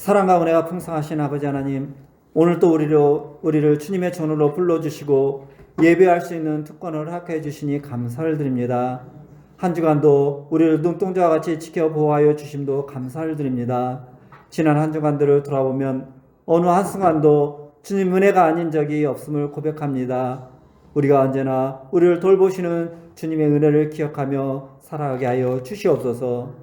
사랑과 은혜가 풍성하신 아버지 하나님, 오늘 또 우리를 주님의 전으로 불러주시고 예배할 수 있는 특권을 허락해 주시니 감사를 드립니다. 한 주간도 우리를 눈동자와 같이 지켜 보호하여 주심도 감사를 드립니다. 지난 한 주간들을 돌아보면 어느 한순간도 주님 은혜가 아닌 적이 없음을 고백합니다. 우리가 언제나 우리를 돌보시는 주님의 은혜를 기억하며 살아가게 하여 주시옵소서.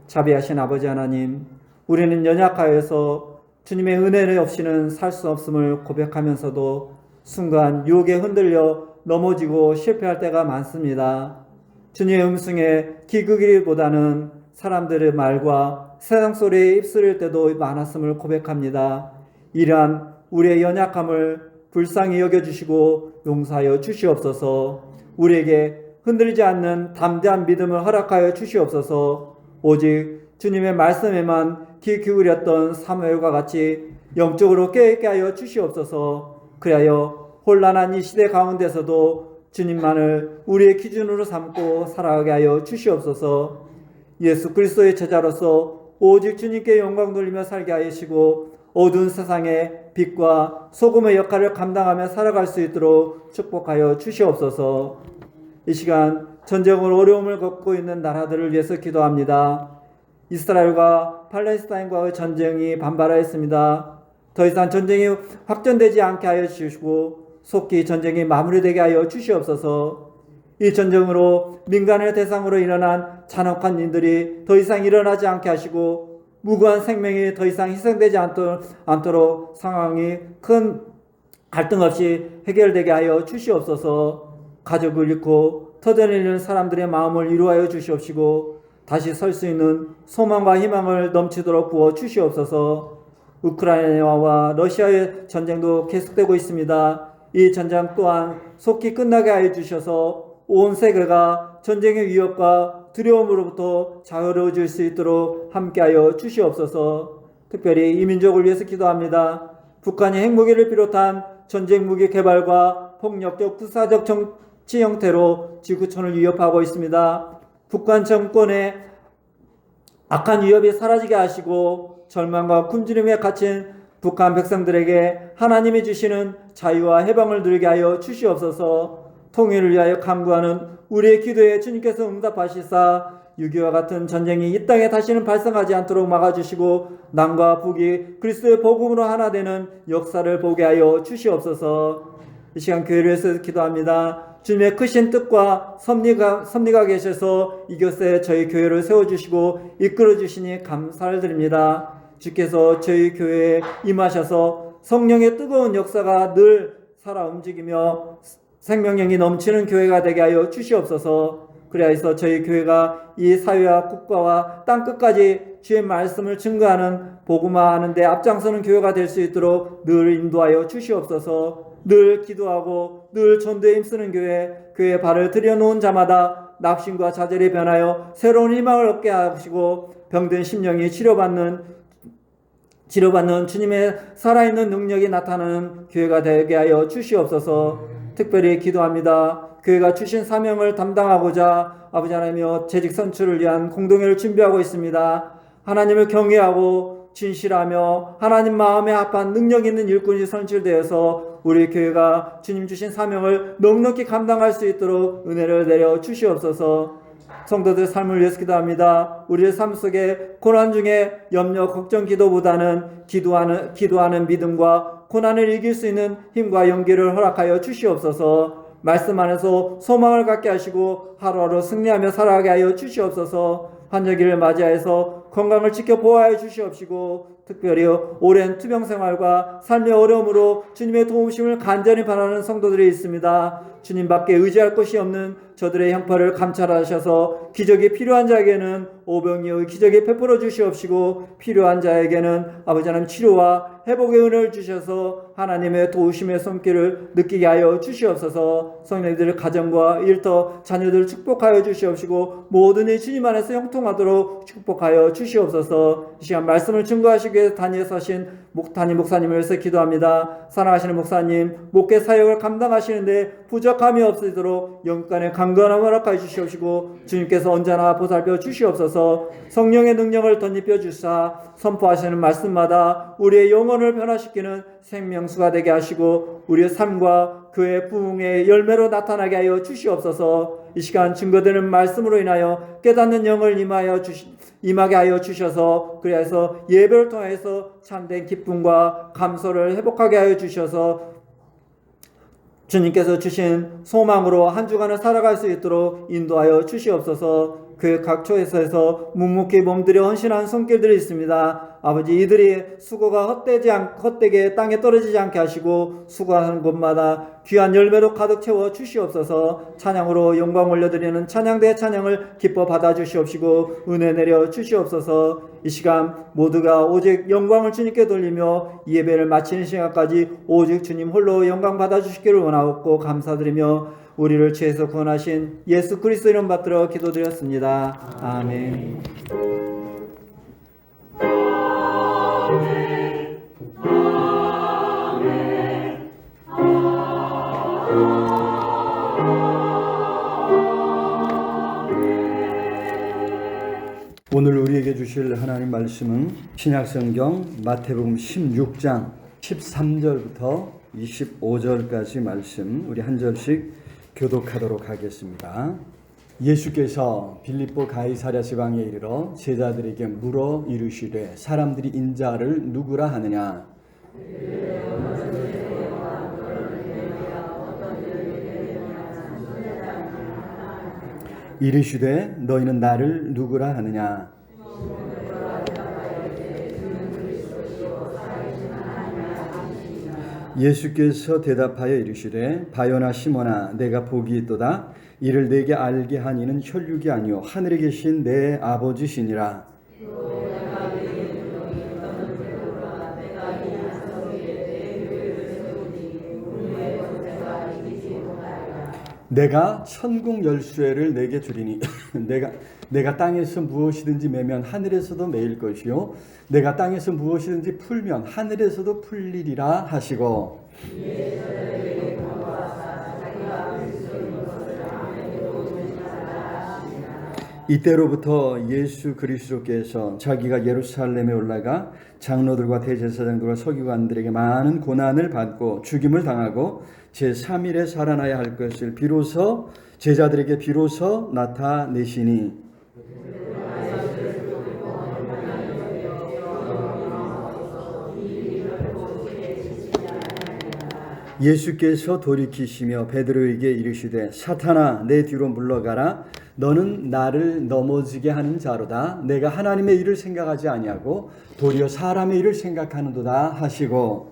자비하신 아버지 하나님, 우리는 연약하여서 주님의 은혜를 없이는 살 수 없음을 고백하면서도 순간 유혹에 흔들려 넘어지고 실패할 때가 많습니다. 주님의 음성에 귀 기울이기보다는 사람들의 말과 세상 소리에 휩쓸릴 때도 많았음을 고백합니다. 이러한 우리의 연약함을 불쌍히 여겨주시고 용서하여 주시옵소서. 우리에게 흔들리지 않는 담대한 믿음을 허락하여 주시옵소서. 오직 주님의 말씀에만 귀 기울였던 사무엘과 같이 영적으로 깨닫게 하여 주시옵소서. 그리하여 혼란한 이 시대 가운데서도 주님만을 우리의 기준으로 삼고 살아가게 하여 주시옵소서. 예수 그리스도의 제자로서 오직 주님께 영광 돌리며 살게 하시고 어두운 세상의 빛과 소금의 역할을 감당하며 살아갈 수 있도록 축복하여 주시옵소서. 이 시간 전쟁으로 어려움을 겪고 있는 나라들을 위해서 기도합니다. 이스라엘과 팔레스타인과의 전쟁이 반발하였습니다. 더 이상 전쟁이 확전되지 않게 하여 주시고 속히 전쟁이 마무리되게 하여 주시옵소서. 이 전쟁으로 민간을 대상으로 일어난 잔혹한 일들이 더 이상 일어나지 않게 하시고 무고한 생명이 더 이상 희생되지 않도록 상황이 큰 갈등 없이 해결되게 하여 주시옵소서. 가족을 잃고 터져내리는 사람들의 마음을 위로하여 주시옵시고 다시 설 수 있는 소망과 희망을 넘치도록 부어 주시옵소서. 우크라이나와 러시아의 전쟁도 계속되고 있습니다. 이 전쟁 또한 속히 끝나게 하여 주셔서 온 세계가 전쟁의 위협과 두려움으로부터 자유로워질 수 있도록 함께하여 주시옵소서. 특별히 이 민족을 위해서 기도합니다. 북한이 핵무기를 비롯한 전쟁 무기 개발과 폭력적 부사적 정치 형태로 지구촌을 위협하고 있습니다. 북한 정권의 악한 위협이 사라지게 하시고 절망과 굶주림에 갇힌 북한 백성들에게 하나님이 주시는 자유와 해방을 누리게 하여 주시옵소서. 통일을 위하여 간구하는 우리의 기도에 주님께서 응답하시사 6.25와 같은 전쟁이 이 땅에 다시는 발생하지 않도록 막아주시고 남과 북이 그리스도의 복음으로 하나 되는 역사를 보게 하여 주시옵소서. 이 시간 교회를 위해서 기도합니다. 주님의 크신 뜻과 섭리가 계셔서 이곳에 저희 교회를 세워주시고 이끌어주시니 감사를 드립니다. 주께서 저희 교회에 임하셔서 성령의 뜨거운 역사가 늘 살아 움직이며 생명력이 넘치는 교회가 되게 하여 주시옵소서. 그리하여서 저희 교회가 이 사회와 국가와 땅끝까지 주의 말씀을 증거하는 복음화하는 데 앞장서는 교회가 될 수 있도록 늘 인도하여 주시옵소서. 늘 기도하고 늘 전도에 힘쓰는 교회에 발을 들여놓은 자마다 낙심과 좌절이 변하여 새로운 희망을 얻게 하시고 병든 심령이 치료받는 주님의 살아있는 능력이 나타나는 교회가 되게 하여 주시옵소서. 특별히 기도합니다. 교회가 주신 사명을 담당하고자 아버지 하나님이여 재직 선출을 위한 공동회를 준비하고 있습니다. 하나님을 경외하고 진실하며 하나님 마음에 합한 능력 있는 일꾼이 선출되어서 우리 교회가 주님 주신 사명을 넉넉히 감당할 수 있도록 은혜를 내려 주시옵소서. 성도들 삶을 위해서 기도합니다. 우리의 삶 속에 고난 중에 염려, 걱정, 기도보다는 기도하는 믿음과 고난을 이길 수 있는 힘과 용기를 허락하여 주시옵소서. 말씀 안에서 소망을 갖게 하시고 하루하루 승리하며 살아가게 하여 주시옵소서. 환절기를 맞이하여서 건강을 지켜 보호하여 주시옵시고 특별히 오랜 투병 생활과 삶의 어려움으로 주님의 도우심을 간절히 바라는 성도들이 있습니다. 주님밖에 의지할 곳이 없는 저들의 형편을 감찰하셔서 기적이 필요한 자에게는 오병이의 기적이 베풀어 주시옵시고 필요한 자에게는 아버지 하나님 치료와 회복의 은혜를 주셔서 하나님의 도우심의 손길을 느끼게 하여 주시옵소서. 성령님들의 가정과 일터 자녀들을 축복하여 주시옵시고 모든 일 주님 안에서 형통하도록 축복하여 주시옵소서. 이 시간 말씀을 증거하시기 위해서 단위에 서신 담임 목사님을 위해서 기도합니다. 사랑하시는 목사님, 목회 사역을 감당하시는데 부족함이 없으도록 영간의 강건함을 허락하여 주시옵시고 주님께서 언제나 보살펴 주시옵소서. 성령의 능력을 덧입혀 주사 선포하시는 말씀마다 우리의 영혼을 변화시키는 생명수가 되게 하시고 우리의 삶과 그의 부흥의 열매로 나타나게 하여 주시옵소서. 이 시간 증거되는 말씀으로 인하여 깨닫는 영을 임하게 하여 주셔서 그래서 예배를 통해서 참된 기쁨과 감소를 회복하게 하여 주셔서 주님께서 주신 소망으로 한 주간을 살아갈 수 있도록 인도하여 주시옵소서. 그 각 초에서 묵묵히 몸들여 헌신한 손길들이 있습니다. 아버지, 이들이 수고가 헛되게 땅에 떨어지지 않게 하시고 수고하는 곳마다 귀한 열매로 가득 채워 주시옵소서. 찬양으로 영광 올려드리는 찬양대 찬양을 기뻐 받아 주시옵시고 은혜 내려 주시옵소서. 이 시간 모두가 오직 영광을 주님께 돌리며 예배를 마치는 시간까지 오직 주님 홀로 영광 받아 주시기를 원하옵고 감사드리며 우리를 죄에서 구원하신 예수 그리스도 이름 받들어 기도드렸습니다. 아멘. 오늘 우리에게 주실 하나님 말씀은 신약성경 마태복음 16장 13절부터 25절까지 말씀 우리 한 절씩 교독하도록 하겠습니다. 예수께서 빌립보 가이사랴 지방에 이르러 제자들에게 물어 이르시되 사람들이 인자를 누구라 하느냐? 이르시되 너희는 나를 누구라 하느냐? 예수께서 대답하여 이르시되 바요나 시몬아 내가 복이 있도다. 이를 내게 알게 한 이는 혈육이 아니요 하늘에 계신 내 아버지시니라. 내가 천국 열쇠를 내게 주리니 내가 땅에서 무엇이든지 매면 하늘에서도 매일 것이요 내가 땅에서 무엇이든지 풀면 하늘에서도 풀리리라 하시고 이때로부터 예수 그리스도께서 자기가 예루살렘에 올라가 장로들과 대제사장들과 서기관들에게 많은 고난을 받고 죽임을 당하고 제3일에 살아나야 할 것을 비로소 제자들에게 비로소 나타내시니 예수께서 돌이키시며 베드로에게 이르시되 사탄아 내 뒤로 물러가라. 너는 나를 넘어지게 하는 자로다. 내가 하나님의 일을 생각하지 아니하고 도리어 사람의 일을 생각하는도다 하시고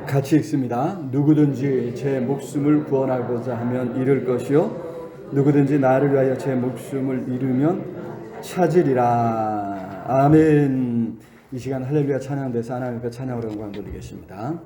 같이 읽습니다. 누구든지 제 목숨을 구원하고자 하면 잃을 것이요 누구든지 나를 위하여 제 목숨을 잃으면 찾으리라. 아멘. 이 시간 할렐루야 찬양대사 하나님께 찬양으로 영광 돌리겠습니다.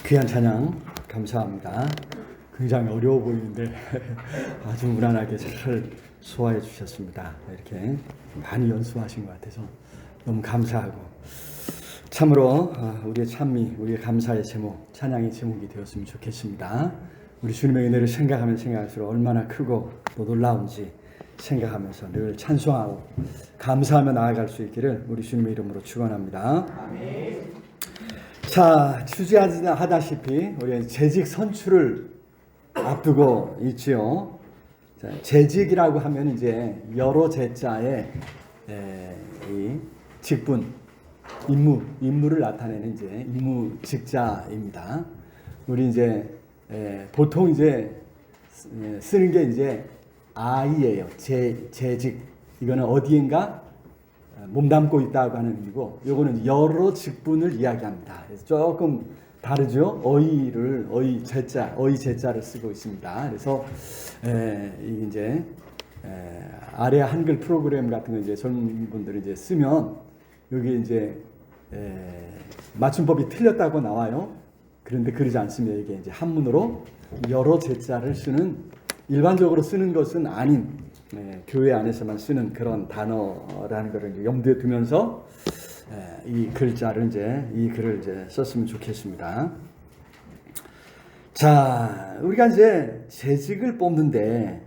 귀한 찬양 감사합니다. 굉장히 어려워 보이는데 아주 무난하게 잘 소화해 주셨습니다. 이렇게 많이 연습하신 것 같아서 너무 감사하고, 참으로 우리의 찬미, 우리의 감사의 제목, 찬양의 제목이 되었으면 좋겠습니다. 우리 주님의 은혜를 생각하면 생각할수록 얼마나 크고 또 놀라운지 생각하면서 늘 찬송하고 감사하며 나아갈 수 있기를 우리 주님의 이름으로 축원합니다. 아멘. 자, 주제하다시피 우리 재직 선출을 앞두고 있지요. 자, 재직이라고 하면 이제 여러 제자의 이 직분, 임무를 나타내는 이제 임무 직자입니다. 우리 이제 보통 이제 쓰는 게 이제 I예요. 재직. 이거는 어디인가 몸담고 있다고 하는 의미고, 요거는 여러 직분을 이야기합니다. 그래서 조금 다르죠. 어의 제자를 쓰고 있습니다. 그래서 이 이제 아래 한글 프로그램 같은 거 이제 젊은 분들이 이제 쓰면 여기 이제 맞춤법이 틀렸다고 나와요. 그런데 그러지 않습니다. 이게 이제 한문으로 여러 제자를 쓰는, 일반적으로 쓰는 것은 아닌 교회 안에서만 쓰는 그런 단어라는 것을 이제 염두에 두면서 이 글을 이제 썼으면 좋겠습니다. 자, 우리가 이제 재직을 뽑는데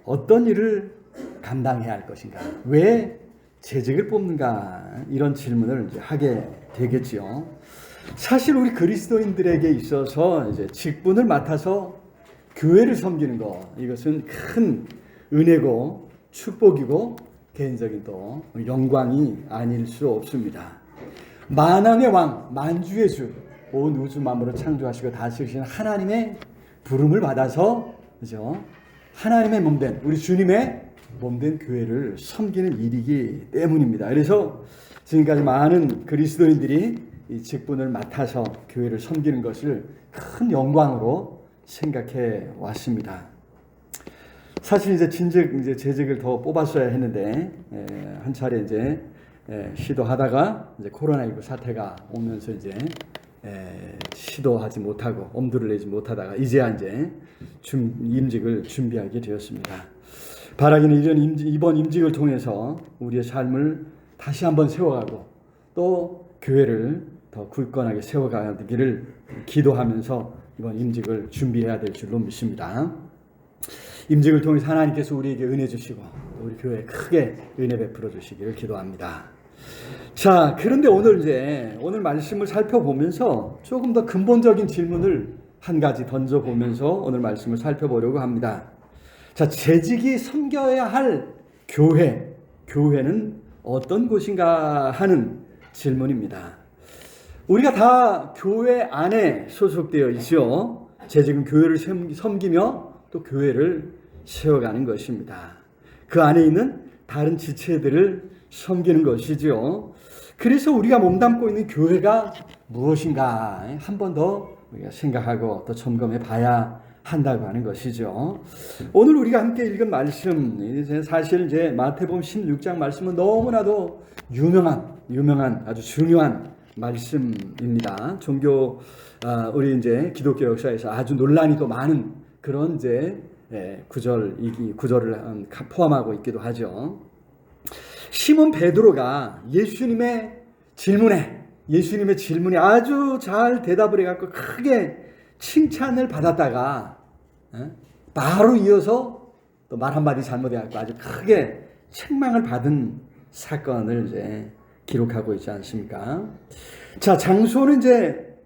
어떤 일을 감당해야 할 것인가? 왜 재직을 뽑는가? 이런 질문을 이제 하게 되겠지요. 사실 우리 그리스도인들에게 있어서 이제 직분을 맡아서 교회를 섬기는 것, 이것은 큰 은혜고 축복이고 개인적인 또 영광이 아닐 수 없습니다. 만왕의 왕, 만주의 주, 온 우주 만물을 창조하시고 다스리시는 하나님의 부름을 받아서, 그죠? 하나님의 몸된, 우리 주님의 몸된 교회를 섬기는 일이기 때문입니다. 그래서 지금까지 많은 그리스도인들이 이 직분을 맡아서 교회를 섬기는 것을 큰 영광으로 생각해 왔습니다. 사실 이제 재직을 더 뽑았어야 했는데 한 차례 이제 시도하다가 이제 코로나19 사태가 오면서 이제 시도하지 못하고 엄두를 내지 못하다가 이제야 이제 임직을 준비하게 되었습니다. 바라기는 이번 임직을 통해서 우리의 삶을 다시 한번 세워가고 또 교회를 더 굳건하게 세워가기를 기도하면서 이번 임직을 준비해야 될 줄로 믿습니다. 임직을 통해서 하나님께서 우리에게 은혜 주시고 우리 교회에 크게 은혜 베풀어 주시기를 기도합니다. 자, 그런데 오늘 말씀을 살펴보면서 조금 더 근본적인 질문을 한 가지 던져보면서 오늘 말씀을 살펴보려고 합니다. 자, 재직이 섬겨야 할 교회는 어떤 곳인가 하는 질문입니다. 우리가 다 교회 안에 소속되어 있죠. 재직은 교회를 섬기며 또 교회를 세워가는 것입니다. 그 안에 있는 다른 지체들을 섬기는 것이죠. 그래서 우리가 몸담고 있는 교회가 무엇인가 한 번 더 우리가 생각하고 또 점검해 봐야 한다고 하는 것이죠. 오늘 우리가 함께 읽은 말씀, 사실 이제 마태복음 16장 말씀은 너무나도 유명한 아주 중요한 말씀입니다. 우리 이제 기독교 역사에서 아주 논란이 또 많은 그런 이제 구절을 포함하고 있기도 하죠. 시몬 베드로가 예수님의 질문에 아주 잘 대답을 해갖고 크게 칭찬을 받았다가 바로 이어서 또 말 한마디 잘못해갖고 아주 크게 책망을 받은 사건을 이제 기록하고 있지 않습니까? 자, 장소는 이제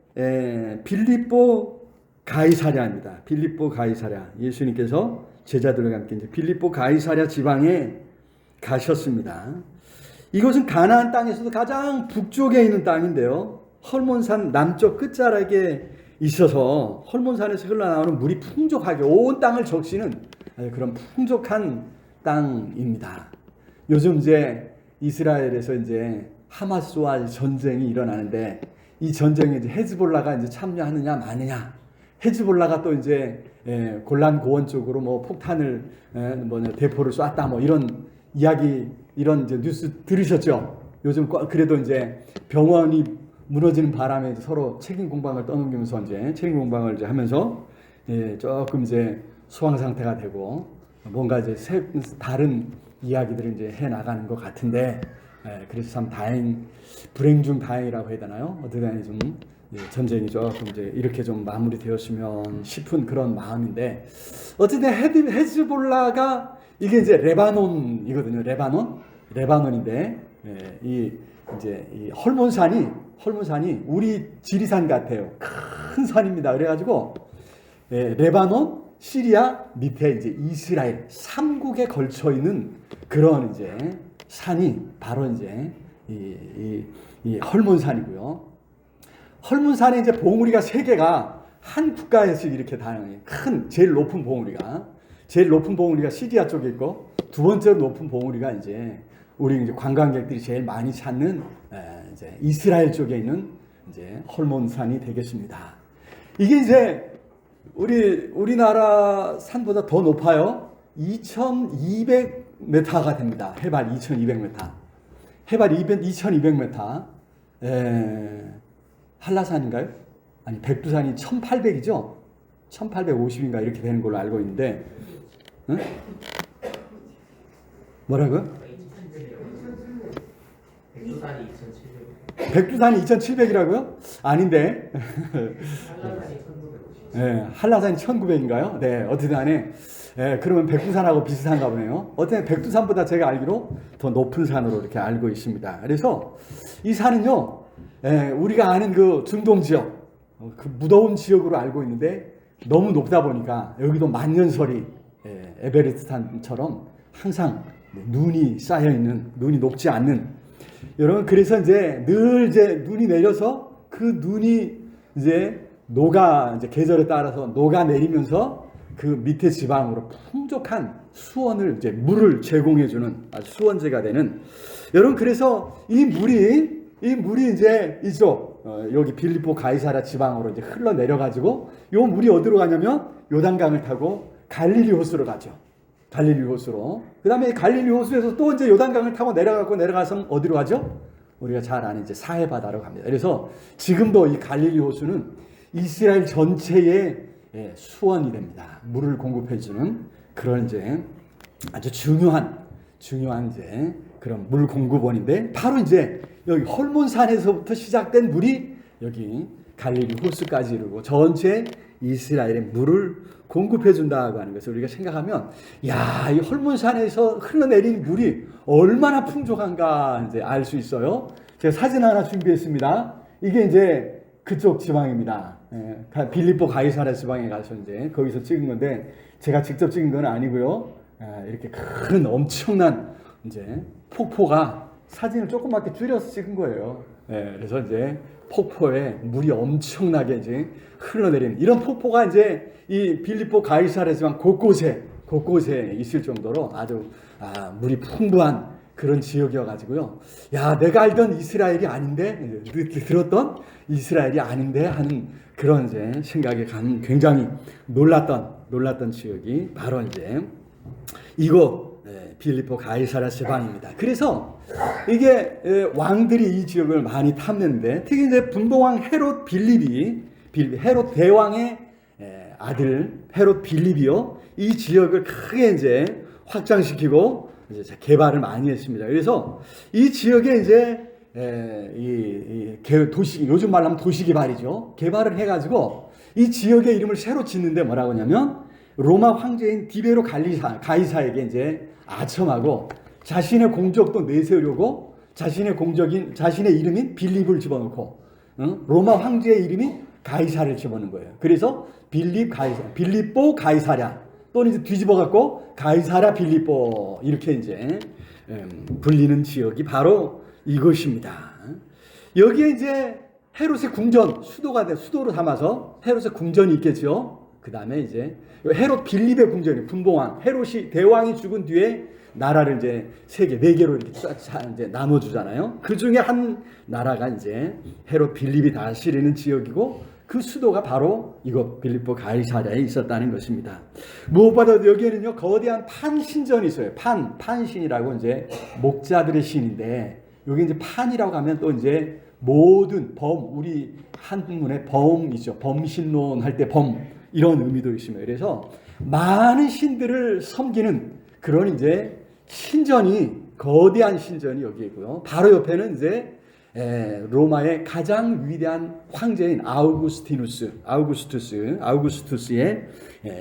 빌립보 가이사랴입니다. 빌립보 가이사랴. 예수님께서 제자들과 함께 이제 빌립보 가이사랴 지방에 가셨습니다. 이곳은 가나안 땅에서도 가장 북쪽에 있는 땅인데요. 헐몬산 남쪽 끝자락에 있어서 헐몬산에서 흘러나오는 물이 풍족하게 온 땅을 적시는 그런 풍족한 땅입니다. 요즘 이제 이스라엘에서 이제 하마스와 전쟁이 일어나는데 이 전쟁에 이제 헤즈볼라가 이제 참여하느냐 마느냐. 헤즈볼라가 또 이제 골란 고원 쪽으로 뭐 폭탄을 대포를 쐈다 뭐 이런 이야기 이런 이제 뉴스 들으셨죠? 요즘 그래도 이제 병원이 무너지는 바람에 서로 책임 공방을 떠넘기면서 이제 책임 공방을 이제 하면서 조금 이제 소강 상태가 되고 뭔가 이제 다른 이야기들을 이제 해 나가는 것 같은데 그래서 참 불행 중 다행이라고 해야 되나요? 어떻게 좀 전쟁이 조금 이제 이렇게 좀 마무리되었으면 싶은 그런 마음인데 어쨌든 헤즈볼라가 이게 이제 레바논이거든요. 레바논인데 이 헐몬산이 우리 지리산 같아요. 큰 산입니다. 그래가지고 레바논, 시리아 밑에 이제 이스라엘 3국에 걸쳐 있는 그런 이제 산이 바로 이제 이 헐몬산이고요. 헐몬산에 이제 봉우리가 3개가 한 국가에서 이렇게 다양해요. 제일 높은 봉우리가 시리아 쪽에 있고 두 번째로 높은 봉우리가 이제 우리 이제 관광객들이 제일 많이 찾는 이제 이스라엘 쪽에 있는 이제 헐몬산이 되겠습니다. 이게 이제 우리나라 산보다 더 높아요. 2,200m가 됩니다. 해발 2,200m. 해발 2,200m. 한라산인가요? 아니 백두산이 1,800이죠. 1,850인가 이렇게 되는 걸로 알고 있는데, 응? 뭐라고요? 백두산이 2,700이라고요? 아닌데. 한라산이 1900인가요? 네, 어쨌든 간에 그러면 백두산하고 비슷한가 보네요. 어쨌든 백두산보다 제가 알기로 더 높은 산으로 이렇게 알고 있습니다. 그래서 이 산은요, 우리가 아는 그 중동 지역, 그 무더운 지역으로 알고 있는데 너무 높다 보니까 여기도 만년설이 에베레스트산처럼 항상 눈이 쌓여 있는, 눈이 녹지 않는, 여러분 그래서 이제 늘 이제 눈이 내려서 그 눈이 이제 이제 계절에 따라서 녹아 내리면서 그 밑에 지방으로 풍족한 수원을 이제 물을 제공해주는 아주 수원지가 되는, 여러분 그래서 이 물이 이제 이쪽 여기 빌립보 가이사랴 지방으로 이제 흘러 내려 가지고 요 물이 어디로 가냐면 요단강을 타고 갈릴리 호수로 가죠. 갈릴리 호수로. 그다음에 갈릴리 호수에서 또 이제 요단강을 타고 내려가서 어디로 가죠? 우리가 잘 아는 이제 사해 바다로 갑니다. 그래서 지금도 이 갈릴리 호수는 이스라엘 전체의 수원이 됩니다. 물을 공급해 주는 그런 이제 아주 중요한 이제 그런 물 공급원인데, 바로 이제 여기 헐몬산에서부터 시작된 물이 여기 갈릴리 호수까지 이르고 전체 이스라엘에 물을 공급해 준다고 하는 것을 우리가 생각하면, 야, 이 헐몬산에서 흘러내린 물이 얼마나 풍족한가 이제 알 수 있어요. 제가 사진 하나 준비했습니다. 이게 이제 그쪽 지방입니다. 빌립보 가이사랴 지방에 가서 이제 거기서 찍은 건데, 제가 직접 찍은 건 아니고요. 이렇게 큰 엄청난 이제 폭포가, 사진을 조그맣게 줄여서 찍은 거예요. 그래서 이제 폭포에 물이 엄청나게 이제 흘러내리는 이런 폭포가 이제 이 빌립보 가이사랴 지방 곳곳에 있을 정도로 아주 물이 풍부한 그런 지역이어가지고요. 야, 내가 알던 이스라엘이 아닌데, 들었던 이스라엘이 아닌데 하는 그런 이제 생각에 굉장히 놀랐던 지역이 바로 이제 이곳 빌립보 가이사랴 지방입니다. 그래서 이게 왕들이 이 지역을 많이 탐냈는데, 특히 이제 분봉왕 헤롯 헤롯 대왕의 아들 헤롯 빌립이요, 이 지역을 크게 이제 확장시키고 이제 개발을 많이 했습니다. 그래서 이 지역에 이제 도시, 요즘 말로 하면 도시 개발이죠. 개발을 해가지고 이 지역의 이름을 새로 짓는데 뭐라고 하냐면, 로마 황제인 디베로 가이사에게 이제 아첨하고 자신의 공적도 내세우려고 자신의 이름인 빌립을 집어넣고, 로마 황제의 이름이 가이사를 집어넣은 거예요. 그래서 빌립보 가이사랴, 또는 이제 뒤집어 갖고 가이사랴 빌립보, 이렇게 이제 불리는 지역이 바로 이것입니다. 여기에 이제 헤롯의 궁전, 수도로 삼아서 헤롯의 궁전이 있겠죠. 그 다음에 이제 헤롯 빌립의 궁전이, 분봉왕 헤롯이 대왕이 죽은 뒤에 나라를 이제 네 개로 이렇게 이제 나눠주잖아요. 그 중에 한 나라가 이제 헤롯 빌립이 다스리는 지역이고, 그 수도가 바로 이곳 빌립보 가이사랴에 있었다는 것입니다. 무엇보다도 여기에는요, 거대한 판신전이 있어요. 판신이라고 이제 목자들의 신인데, 여기 이제 판이라고 하면 또 이제 모든 우리 한문에 범이죠. 범신론 할 때 이런 의미도 있습니다. 그래서 많은 신들을 섬기는 그런 이제 거대한 신전이 여기 있고요. 바로 옆에는 이제 로마의 가장 위대한 황제인 아우구스투스의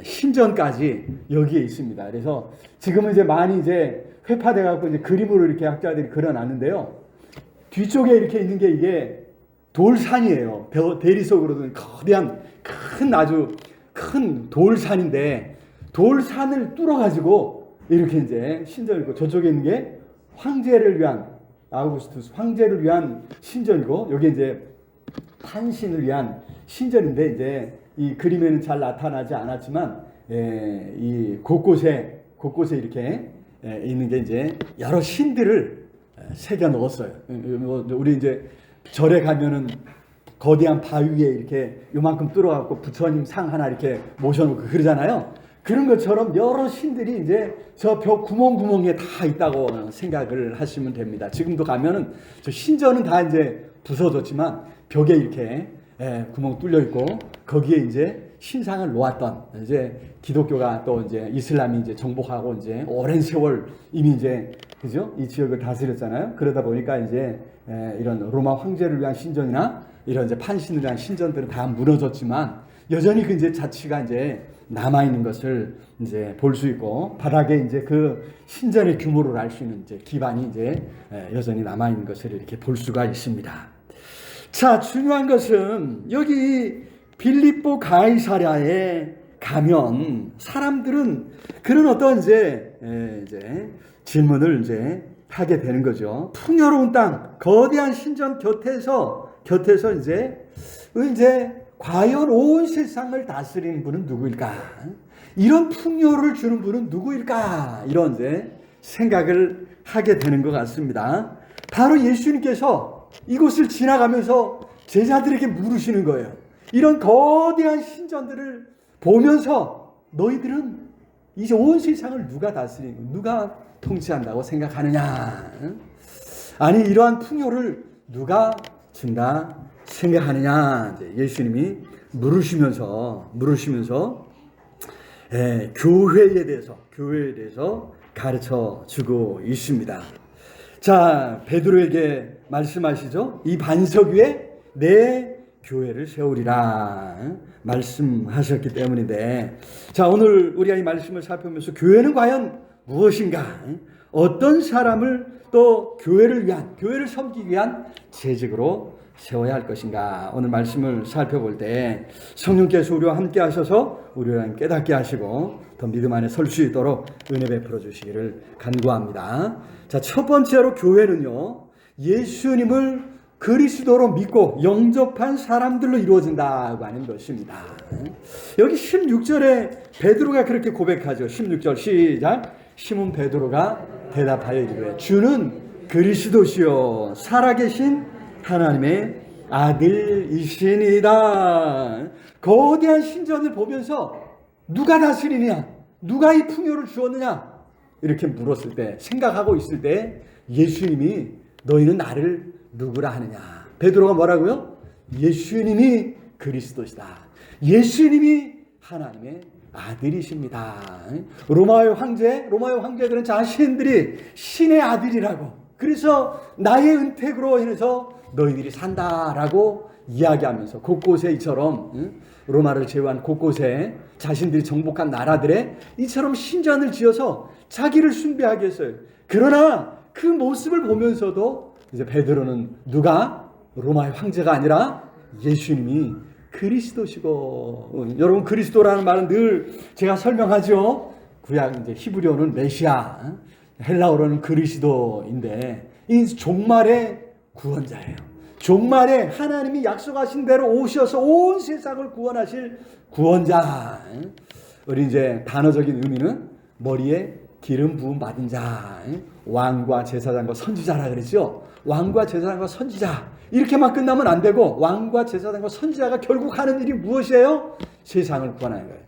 신전까지 여기에 있습니다. 그래서 지금은 이제 많이 이제 회파돼 갖고 이제 그림으로 이렇게 학자들이 그려놨는데요. 뒤쪽에 이렇게 있는 게 이게 돌산이에요. 대리석으로는 거대한 아주 큰 돌산인데, 돌산을 뚫어가지고 이렇게 이제 신전을 있고, 저쪽에 있는 게 아우구스투스 황제를 위한 신전이고, 여기 이제 판신을 위한 신전인데, 이제 이 그림에는 잘 나타나지 않았지만 이 곳곳에 이렇게 있는 게 이제 여러 신들을 새겨 넣었어요. 우리 이제 절에 가면은 거대한 바위에 이렇게 요만큼 뚫어갖고 부처님 상 하나 이렇게 모셔놓고 그러잖아요. 그런 것처럼 여러 신들이 이제 저 벽 구멍구멍에 다 있다고 생각을 하시면 됩니다. 지금도 가면은 저 신전은 다 이제 부서졌지만 벽에 이렇게 구멍 뚫려 있고, 거기에 이제 신상을 놓았던, 이제 기독교가 또 이제 이슬람이 이제 정복하고 이제 오랜 세월 이미 이제 그죠? 이 지역을 다스렸잖아요. 그러다 보니까 이제 이런 로마 황제를 위한 신전이나 이런 이제 판신을 위한 신전들은 다 무너졌지만, 여전히 그 이제 자취가 이제 남아 있는 것을 이제 볼 수 있고, 바닥에 이제 그 신전의 규모를 알 수 있는 이제 기반이 이제 여전히 남아 있는 것을 이렇게 볼 수가 있습니다. 자, 중요한 것은 여기 빌립보 가이사랴에 가면 사람들은 그런 어떤 이제 질문을 이제 하게 되는 거죠. 풍요로운 땅, 거대한 신전 곁에서 이제 과연 온 세상을 다스리는 분은 누구일까? 이런 풍요를 주는 분은 누구일까? 이런 이제 생각을 하게 되는 것 같습니다. 바로 예수님께서 이곳을 지나가면서 제자들에게 물으시는 거예요. 이런 거대한 신전들을 보면서 너희들은 이제 온 세상을 누가 다스리고 누가 통치한다고 생각하느냐? 아니, 이러한 풍요를 누가 준다 생각하느냐? 이제 예수님이 물으시면서 교회에 대해서 가르쳐 주고 있습니다. 자, 베드로에게 말씀하시죠. 이 반석 위에 내 교회를 세우리라 말씀하셨기 때문인데, 자, 오늘 우리가 이 말씀을 살펴보면서 교회는 과연 무엇인가? 어떤 사람을 또 교회를 섬기기 위한 재직으로 세워야 할 것인가? 오늘 말씀을 살펴볼 때 성령께서 우리와 함께 하셔서 우리를 깨닫게 하시고 더 믿음 안에 설 수 있도록 은혜 베풀어 주시기를 간구합니다. 자, 첫 번째로 교회는요, 예수님을 그리스도로 믿고 영접한 사람들로 이루어진다고 하는 것입니다. 여기 16절에 베드로가 그렇게 고백하죠. 16절 시작. 시몬 베드로가 대답하여 이르되 주는 그리스도시요 살아계신 하나님의 아들이시니이다. 거대한 신전을 보면서 누가 다스리느냐, 누가 이 풍요를 주었느냐 이렇게 물었을 때, 생각하고 있을 때 예수님이 너희는 나를 누구라 하느냐. 베드로가 뭐라고요? 예수님이 그리스도시다. 예수님이 하나님의 아들이십니다. 로마의 황제들은 자신들이 신의 아들이라고, 그래서 나의 은택으로 인해서 너희들이 산다라고 이야기하면서 곳곳에 이처럼 로마를 제외한 곳곳에 자신들이 정복한 나라들에 이처럼 신전을 지어서 자기를 숭배하게 했어요. 그러나 그 모습을 보면서도 이제 베드로는 누가? 로마의 황제가 아니라 예수님이 그리스도시고, 여러분 그리스도라는 말은 늘 제가 설명하죠. 구약 이제 히브리어는 메시아, 헬라어로는 그리스도인데 이 종말의 구원자예요. 종말에 하나님이 약속하신 대로 오셔서 온 세상을 구원하실 구원자. 우리 이제 단어적인 의미는 머리에 기름 부음 받은 자, 왕과 제사장과 선지자라 그랬죠. 왕과 제사장과 선지자 이렇게만 끝나면 안 되고, 왕과 제사장과 선지자가 결국 하는 일이 무엇이에요? 세상을 구원하는 거예요.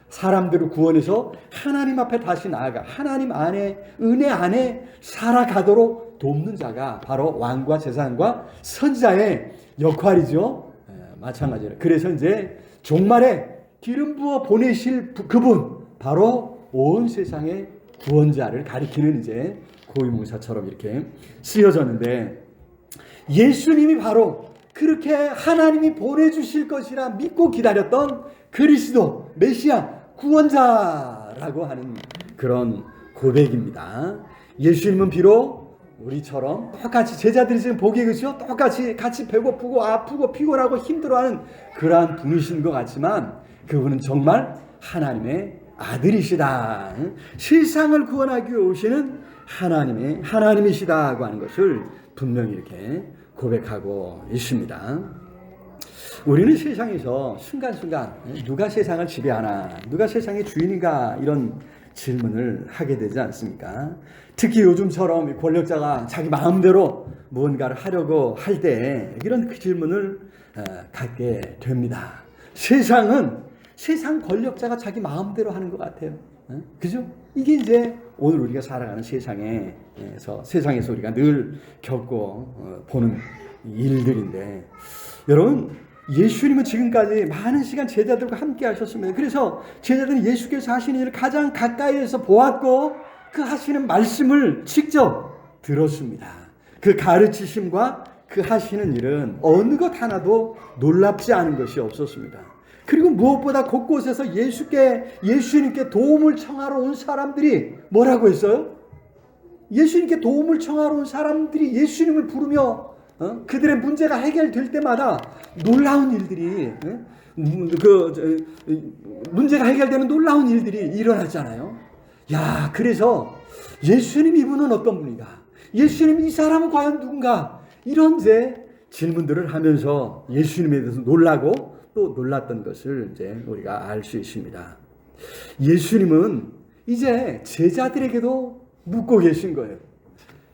사람들을 구원해서 하나님 앞에 다시 나아가 하나님 안에, 은혜 안에 살아가도록 돕는 자가 바로 왕과 제사장과 선지자의 역할이죠. 마찬가지로. 그래서 이제 종말에 기름 부어 보내실 그분, 바로 온 세상의 구원자를 가리키는 이제 고유명사처럼 이렇게 쓰여졌는데, 예수님이 바로 그렇게 하나님이 보내주실 것이라 믿고 기다렸던 그리스도, 메시아, 구원자라고 하는 그런 고백입니다. 예수님은 비록 우리처럼 똑같이, 제자들이 지금 보기에 그렇죠? 똑같이 같이 배고프고 아프고 피곤하고 힘들어하는 그러한 분이신 것 같지만, 그분은 정말 하나님의 아들이시다. 세상을 구원하기 위해 오시는 하나님이시다고 하는 것을 분명히 이렇게 고백하고 있습니다. 우리는 세상에서 순간순간 누가 세상을 지배하나, 누가 세상의 주인인가, 이런 질문을 하게 되지 않습니까? 특히 요즘처럼 권력자가 자기 마음대로 무언가를 하려고 할 때 이런 그 질문을 갖게 됩니다. 세상 권력자가 자기 마음대로 하는 것 같아요. 그죠? 이게 이제 오늘 우리가 살아가는 세상에서 우리가 늘 겪고 보는 일들인데, 여러분 예수님은 지금까지 많은 시간 제자들과 함께 하셨습니다. 그래서 제자들은 예수께서 하시는 일을 가장 가까이에서 보았고 그 하시는 말씀을 직접 들었습니다. 그 가르치심과 그 하시는 일은 어느 것 하나도 놀랍지 않은 것이 없었습니다. 그리고 무엇보다 곳곳에서 예수님께 도움을 청하러 온 사람들이 뭐라고 했어요? 예수님께 도움을 청하러 온 사람들이 예수님을 부르며 그들의 문제가 해결될 때마다 놀라운 일들이 문제가 해결되는 놀라운 일들이 일어나잖아요. 야, 그래서 예수님 이분은 어떤 분인가? 예수님 이 사람은 과연 누군가? 이런 이제 질문들을 하면서 예수님에 대해서 놀라고 또 놀랐던 것을 이제 우리가 알 수 있습니다. 예수님은 이제 제자들에게도 묻고 계신 거예요.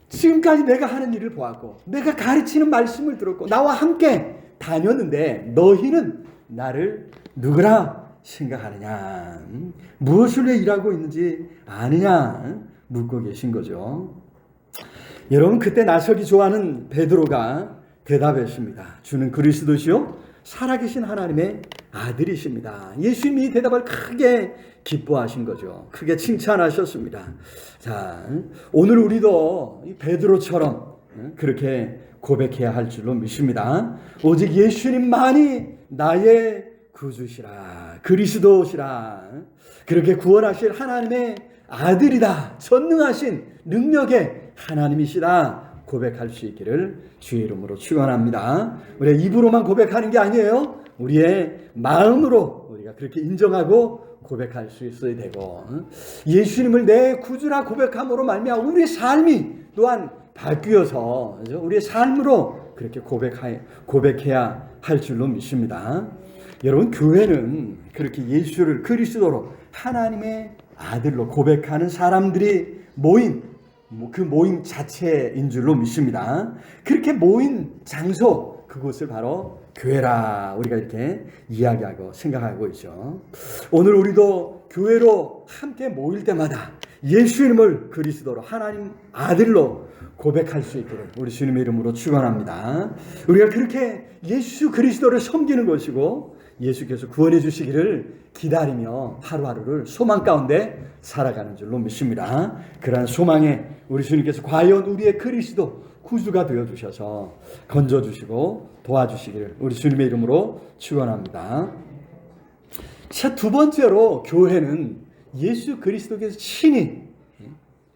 지금까지 내가 하는 일을 보았고 내가 가르치는 말씀을 들었고 나와 함께 다녔는데 너희는 나를 누구라 생각하느냐? 무엇을 위해 일하고 있는지 아느냐? 묻고 계신 거죠. 여러분, 그때 나서기 좋아하는 베드로가 대답했습니다. 주는 그리스도시요 살아계신 하나님의 아들이십니다. 예수님이 이 대답을 크게 기뻐하신 거죠. 크게 칭찬하셨습니다. 자, 오늘 우리도 베드로처럼 그렇게 고백해야 할 줄로 믿습니다. 오직 예수님만이 나의 구주시라, 그리스도시라, 그렇게 구원하실 하나님의 아들이다, 전능하신 능력의 하나님이시다 고백할 수 있기를 주의 이름으로 축원합니다. 우리가 입으로만 고백하는 게 아니에요. 우리의 마음으로 우리가 그렇게 인정하고 고백할 수 있어야 되고, 예수님을 내 구주라 고백함으로 말미암아 우리의 삶이 또한 바뀌어서 우리의 삶으로 그렇게 고백해야 할 줄로 믿습니다. 여러분, 교회는 그렇게 예수를 그리스도로 하나님의 아들로 고백하는 사람들이 모인 그 모임 자체인 줄로 믿습니다. 그렇게 모인 장소, 그곳을 바로 교회라 우리가 이렇게 이야기하고 생각하고 있죠. 오늘 우리도 교회로 함께 모일 때마다 예수님을 그리스도로 하나님 아들로 고백할 수 있기를 우리 주님의 이름으로 축원합니다. 우리가 그렇게 예수 그리스도를 섬기는 것이고 예수께서 구원해 주시기를 기다리며 하루하루를 소망 가운데 살아가는 줄로 믿습니다. 그러한 소망에 우리 주님께서 과연 우리의 그리스도 구주가 되어주셔서 건져주시고 도와주시기를 우리 주님의 이름으로 축원합니다. 자, 두 번째로 교회는 예수 그리스도께서 친히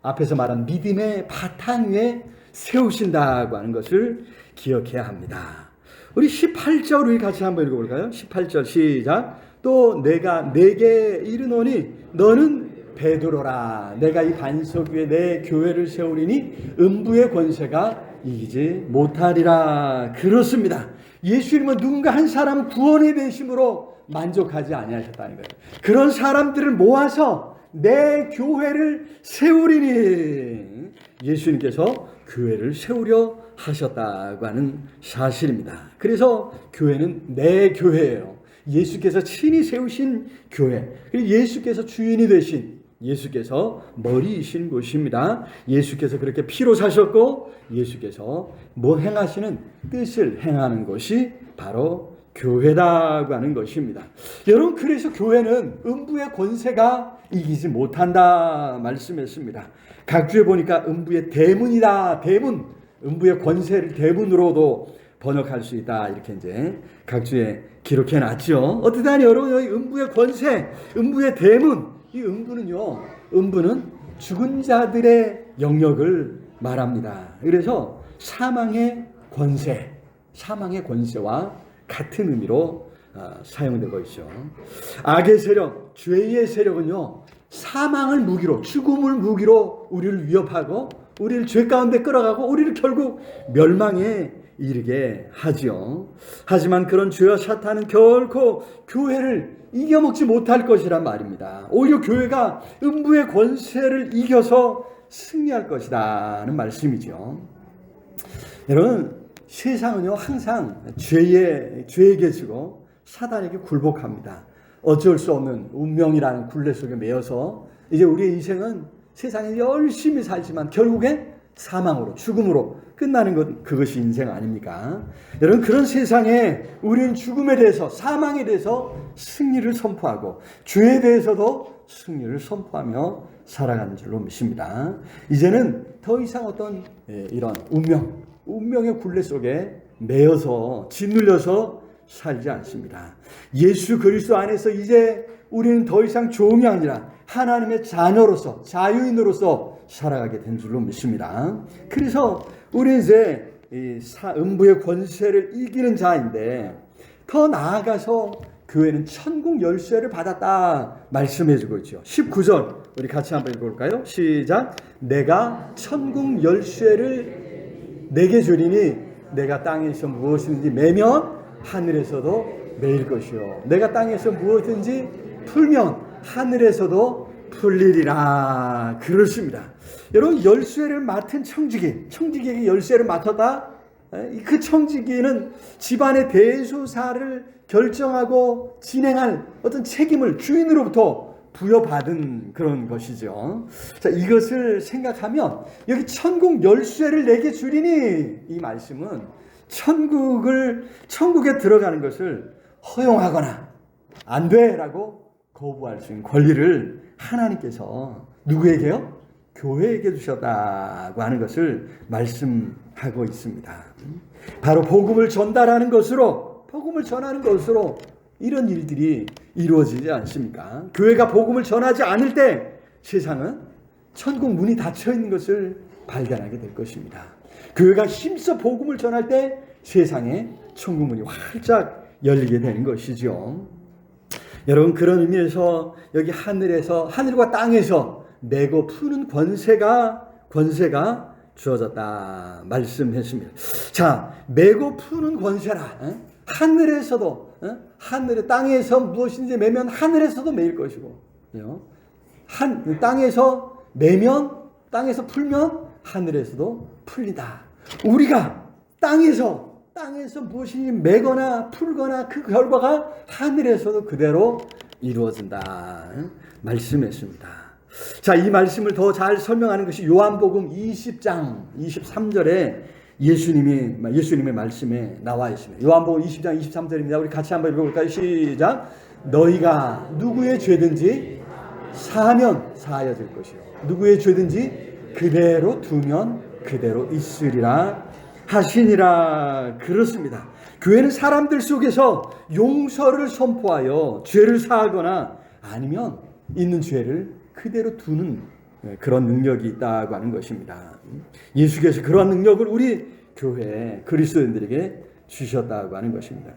앞에서 말한 믿음의 바탕 위에 세우신다고 하는 것을 기억해야 합니다. 우리 18절 우리 같이 한번 읽어볼까요? 18절 시작. 또 내가 내게 이르노니 너는 베드로라. 내가 이 반석 위에 내 교회를 세우리니 음부의 권세가 이기지 못하리라. 그렇습니다. 예수님은 누군가 한 사람 구원의 되심으로 만족하지 아니하셨다는 거예요. 그런 사람들을 모아서 내 교회를 세우리니 예수님께서 교회를 세우려 하셨다고 하는 사실입니다. 그래서 교회는 내 교회예요. 예수께서 친히 세우신 교회, 그리고 예수께서 주인이 되신, 예수께서 머리이신 곳입니다. 예수께서 그렇게 피로 사셨고 예수께서 뭐 행하시는 뜻을 행하는 것이 바로 교회다고 하는 것입니다. 여러분, 그래서 교회는 음부의 권세가 이기지 못한다 말씀했습니다. 각주에 보니까 음부의 대문이다. 대문, 음부의 권세를 대문으로도 번역할 수 있다. 이렇게 이제 각주에 기록해 놨죠. 어떠다니 여러분, 여기 음부의 권세, 음부의 대문, 이 음부는요, 음부는 죽은 자들의 영역을 말합니다. 그래서 사망의 권세, 사망의 권세와 같은 의미로 사용되고 있죠. 악의 세력, 죄의 세력은요, 사망을 무기로, 죽음을 무기로 우리를 위협하고 우리를 죄 가운데 끌어가고 우리를 결국 멸망에 이르게 하지요. 하지만 그런 죄와 사탄은 결코 교회를 이겨먹지 못할 것이란 말입니다. 오히려 교회가 음부의 권세를 이겨서 승리할 것이라는 말씀이죠. 여러분, 세상은요 항상 죄에게 지고 사단에게 굴복합니다. 어쩔 수 없는 운명이라는 굴레 속에 매여서 이제 우리의 인생은 세상에 열심히 살지만 결국엔 사망으로, 죽음으로 끝나는 것, 그것이 인생 아닙니까? 여러분, 그런 세상에 우리는 죽음에 대해서, 사망에 대해서 승리를 선포하고 죄에 대해서도 승리를 선포하며 살아가는 줄로 믿습니다. 이제는 더 이상 어떤 이런 운명의 굴레 속에 매여서 짓눌려서 살지 않습니다. 예수 그리스도 안에서 이제 우리는 더 이상 종이 아니라 하나님의 자녀로서, 자유인으로서 살아가게 된 줄로 믿습니다. 그래서 우리 이제 음부의 권세를 이기는 자인데, 더 나아가서 교회는 천국 열쇠를 받았다 말씀해주고 있죠. 19절 우리 같이 한번 읽어볼까요? 시작. 내가 천국 열쇠를 내게 주리니 내가 땅에서 무엇이든지 매면 하늘에서도 매일 것이요, 내가 땅에서 무엇든지 풀면 하늘에서도 풀리리라. 그렇습니다. 여러분, 열쇠를 맡은 청지기에게 열쇠를 맡았다. 그 청지기는 집안의 대소사를 결정하고 진행할 어떤 책임을 주인으로부터 부여받은 그런 것이죠. 자, 이것을 생각하면 여기 천국 열쇠를 내게 주리니, 이 말씀은 천국에 들어가는 것을 허용하거나 안 돼라고 거부할 수 있는 권리를 하나님께서 누구에게요? 교회에게 주셨다고 하는 것을 말씀하고 있습니다. 바로 복음을 전하는 것으로 이런 일들이 이루어지지 않습니까? 교회가 복음을 전하지 않을 때 세상은 천국 문이 닫혀 있는 것을 발견하게 될 것입니다. 교회가 힘써 복음을 전할 때 세상에 천국 문이 활짝 열리게 되는 것이죠. 여러분, 그런 의미에서 여기 하늘과 땅에서 내고 푸는 권세가 주어졌다 말씀했습니다. 자, 메고 푸는 권세라. 하늘에서도, 땅에서 무엇인지 매면 하늘에서도 매일 것이고, 땅에서 매면, 땅에서 풀면 하늘에서도 풀리다. 우리가 땅에서 무엇인지 매거나 풀거나 그 결과가 하늘에서도 그대로 이루어진다 말씀했습니다. 자, 이 말씀을 더 잘 설명하는 것이 요한복음 20장 23절에 예수님의 말씀에 나와 있습니다. 요한복음 20장 23절입니다. 우리 같이 한번 읽어볼까요? 시작. 너희가 누구의 죄든지 사하면 사하여질 것이요, 누구의 죄든지 그대로 두면 그대로 있으리라 하시니라. 그렇습니다. 교회는 사람들 속에서 용서를 선포하여 죄를 사하거나 아니면 있는 죄를 그대로 두는 그런 능력이 있다고 하는 것입니다. 예수께서 그러한 능력을 우리 교회 그리스도인들에게 주셨다고 하는 것입니다.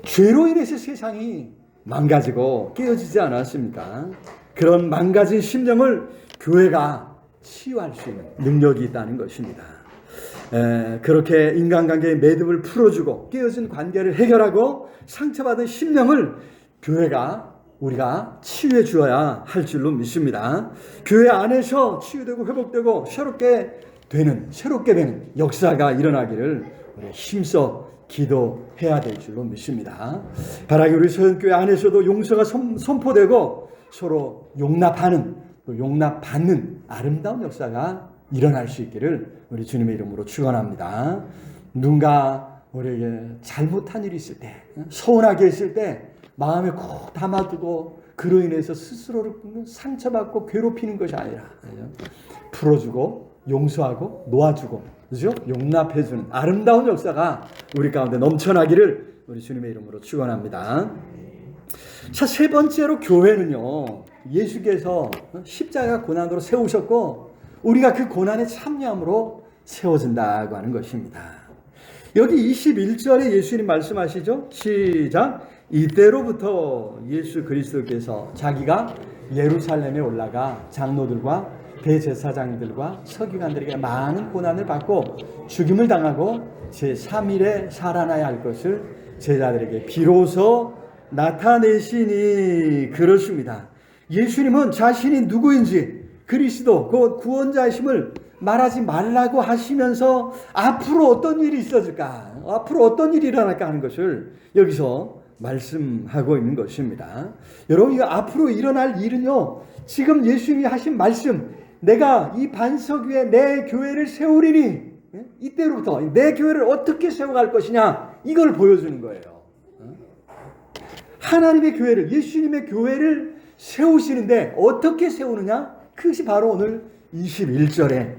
죄로 인해서 세상이 망가지고 깨어지지 않았습니까? 그런 망가진 심령을 교회가 치유할 수 있는 능력이 있다는 것입니다. 그렇게 인간관계의 매듭을 풀어주고 깨어진 관계를 해결하고 상처받은 심령을 우리가 치유해 주어야 할 줄로 믿습니다. 교회 안에서 치유되고 회복되고 새롭게 되는 역사가 일어나기를 우리 힘써 기도해야 될 줄로 믿습니다. 바라기 우리 서현교회 안에서도 용서가 선포되고 서로 용납하는, 또 용납받는 아름다운 역사가 일어날 수 있기를 우리 주님의 이름으로 축원합니다. 누군가 우리에게 잘못한 일이 있을 때, 서운하게 했을 때 마음에 꼭 담아두고 그로 인해서 스스로를 상처받고 괴롭히는 것이 아니라 풀어주고 용서하고 놓아주고, 그죠? 용납해주는 아름다운 역사가 우리 가운데 넘쳐나기를 우리 주님의 이름으로 축원합니다. 자, 세 번째로 교회는요, 예수께서 십자가 고난으로 세우셨고 우리가 그 고난에 참여함으로 세워진다고 하는 것입니다. 여기 21절에 예수님 말씀하시죠. 시작. 이때로부터 예수 그리스도께서 자기가 예루살렘에 올라가 장로들과 대제사장들과 서기관들에게 많은 고난을 받고 죽임을 당하고 제3일에 살아나야 할 것을 제자들에게 비로소 나타내시니. 그렇습니다. 예수님은 자신이 누구인지, 그리스도 그 구원자이심을 말하지 말라고 하시면서 앞으로 어떤 일이 있어질까, 앞으로 어떤 일이 일어날까 하는 것을 여기서 말씀하고 있는 것입니다. 여러분, 이 앞으로 일어날 일은요, 지금 예수님이 하신 말씀, 내가 이 반석 위에 내 교회를 세우리니, 이때로부터 내 교회를 어떻게 세워갈 것이냐, 이걸 보여주는 거예요. 하나님의 교회를, 예수님의 교회를 세우시는데 어떻게 세우느냐, 그것이 바로 오늘 21절에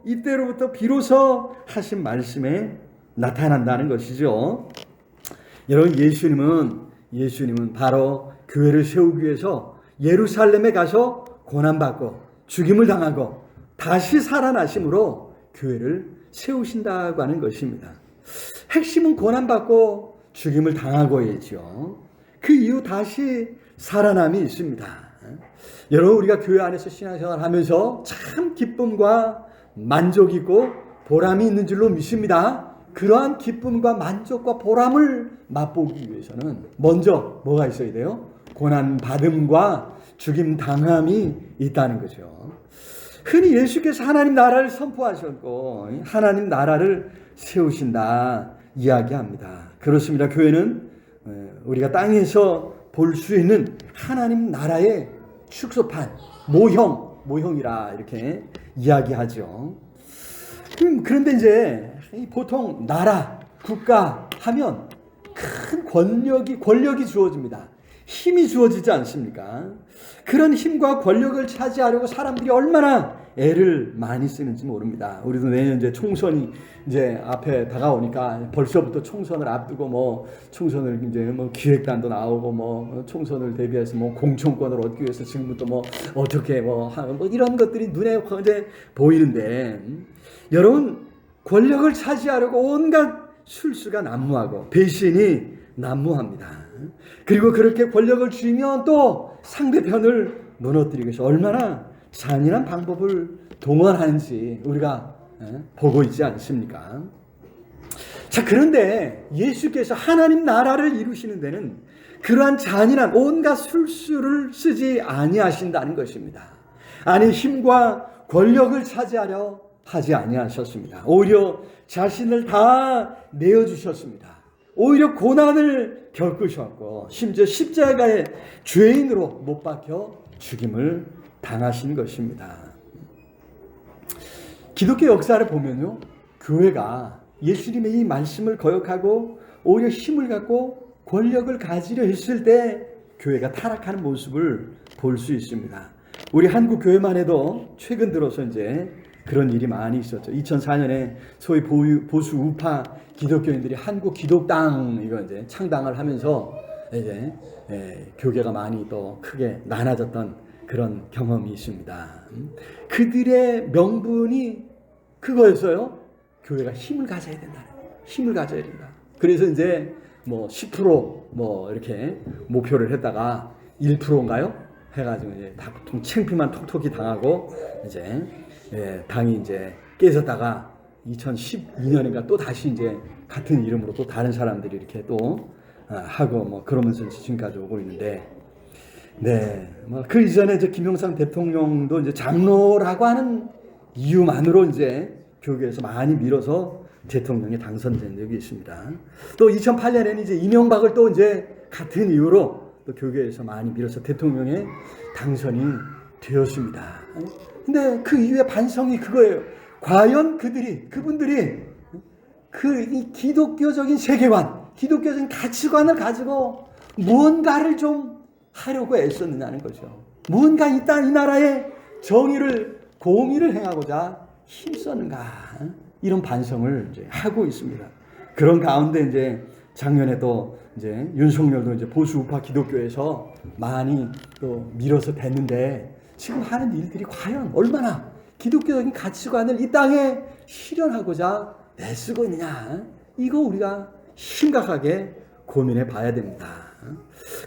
이때로부터 비로소 하신 말씀에 나타난다는 것이죠. 여러분, 예수님은 바로 교회를 세우기 위해서 예루살렘에 가서 고난받고 죽임을 당하고 다시 살아나심으로 교회를 세우신다고 하는 것입니다. 핵심은 고난받고 죽임을 당하고이죠. 그 이후 다시 살아남이 있습니다. 여러분, 우리가 교회 안에서 신앙생활을 하면서 참 기쁨과 만족 있고 보람이 있는 줄로 믿습니다. 그러한 기쁨과 만족과 보람을 맛보기 위해서는 먼저 뭐가 있어야 돼요? 고난받음과 죽임 당함이 있다는 거죠. 흔히 예수께서 하나님 나라를 선포하셨고 하나님 나라를 세우신다 이야기합니다. 그렇습니다. 교회는 우리가 땅에서 볼 수 있는 하나님 나라의 축소판, 모형이라 이렇게 이야기하죠. 그런데 이제 보통 나라, 국가 하면 큰 권력이 주어집니다. 힘이 주어지지 않습니까? 그런 힘과 권력을 차지하려고 사람들이 얼마나 애를 많이 쓰는지 모릅니다. 우리도 내년 이제 총선이 이제 앞에 다가오니까 벌써부터 총선을 앞두고 뭐 총선을 이제 뭐 기획단도 나오고 뭐 총선을 대비해서 뭐 공천권을 얻기 위해서 지금부터 뭐 어떻게 뭐 이런 것들이 눈에 이제 보이는데, 여러분, 권력을 차지하려고 온갖 술수가 난무하고 배신이 난무합니다. 그리고 그렇게 권력을 쥐면 또 상대편을 무너뜨리기 위해서 얼마나 잔인한 방법을 동원하는지 우리가 보고 있지 않습니까? 자, 그런데 예수께서 하나님 나라를 이루시는 데는 그러한 잔인한 온갖 술수를 쓰지 아니하신다는 것입니다. 아니, 힘과 권력을 차지하려 하지 아니하셨습니다. 오히려 자신을 다 내어주셨습니다. 오히려 고난을 겪으셨고 심지어 십자가의 죄인으로 못 박혀 죽임을 당하신 것입니다. 기독교 역사를 보면요, 교회가 예수님의 이 말씀을 거역하고 오히려 힘을 갖고 권력을 가지려 했을 때 교회가 타락하는 모습을 볼 수 있습니다. 우리 한국 교회만 해도 최근 들어서 이제 그런 일이 많이 있었죠. 2004년에 소위 보수 우파 기독교인들이 한국 기독당 이거 이제 창당을 하면서 이제 교계가 많이 또 크게 나눠졌던 그런 경험이 있습니다. 그들의 명분이 그거였어요. 교회가 힘을 가져야 된다. 힘을 가져야 된다. 그래서 이제 뭐 10% 뭐 이렇게 목표를 했다가 1%인가요? 해가지고 이제 다 창피만 톡톡히 당하고 이제 당이 이제 깨졌다가 2012년인가 또 다시 이제 같은 이름으로 또 다른 사람들이 이렇게 또 하고 뭐 그러면서 지금까지 오고 있는데, 뭐 그 이전에 이제 김영삼 대통령도 이제 장로라고 하는 이유만으로 이제 교계에서 많이 밀어서 대통령에 당선된 적이 있습니다. 또 2008년에는 이제 이명박을 또 이제 같은 이유로 또 교계에서 많이 밀어서 대통령에 당선이 되었습니다. 근데 그 이후에 반성이 그거예요. 과연 그분들이 이 기독교적인 세계관, 기독교적인 가치관을 가지고 무언가를 좀 하려고 애썼느냐는 거죠. 무언가 이 나라의 정의를, 공의를 행하고자 힘썼는가, 이런 반성을 이제 하고 있습니다. 그런 가운데 이제 작년에 또 이제 윤석열도 이제 보수 우파 기독교에서 많이 또 밀어서 됐는데, 지금 하는 일들이 과연 얼마나 기독교적인 가치관을 이 땅에 실현하고자 애쓰고 있느냐, 이거 우리가 심각하게 고민해 봐야 됩니다.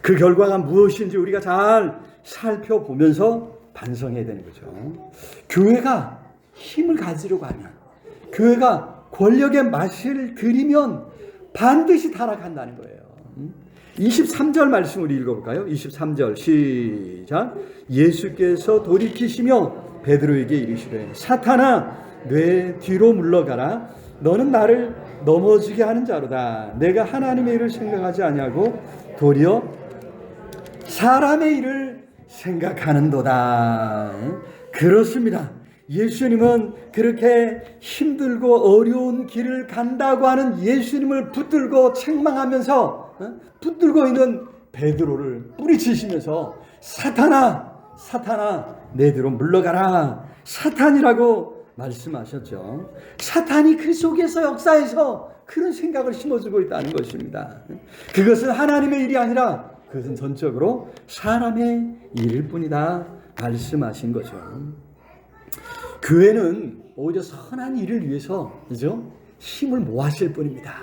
그 결과가 무엇인지 우리가 잘 살펴보면서 반성해야 되는 거죠. 교회가 힘을 가지려고 하면, 교회가 권력의 맛을 들이면 반드시 타락한다는 거예요. 23절 말씀 우리 읽어볼까요? 23절 시작. 예수께서 돌이키시며 베드로에게 이르시되 사탄아 내 뒤로 물러가라. 너는 나를 넘어지게 하는 자로다. 내가 하나님의 일을 생각하지 아니하고 도리어 사람의 일을 생각하는도다. 그렇습니다. 예수님은 그렇게 힘들고 어려운 길을 간다고 하는 예수님을 붙들고 책망하면서 붙들고 있는 베드로를 뿌리치시면서 사탄아 내 뒤로 물러가라. 사탄이라고 말씀하셨죠. 사탄이 그 속에서 역사해서 그런 생각을 심어주고 있다는 것입니다. 그것은 하나님의 일이 아니라 그것은 전적으로 사람의 일일 뿐이다 말씀하신 거죠. 교회는 오히려 선한 일을 위해서 그죠? 힘을 모았을 뿐입니다.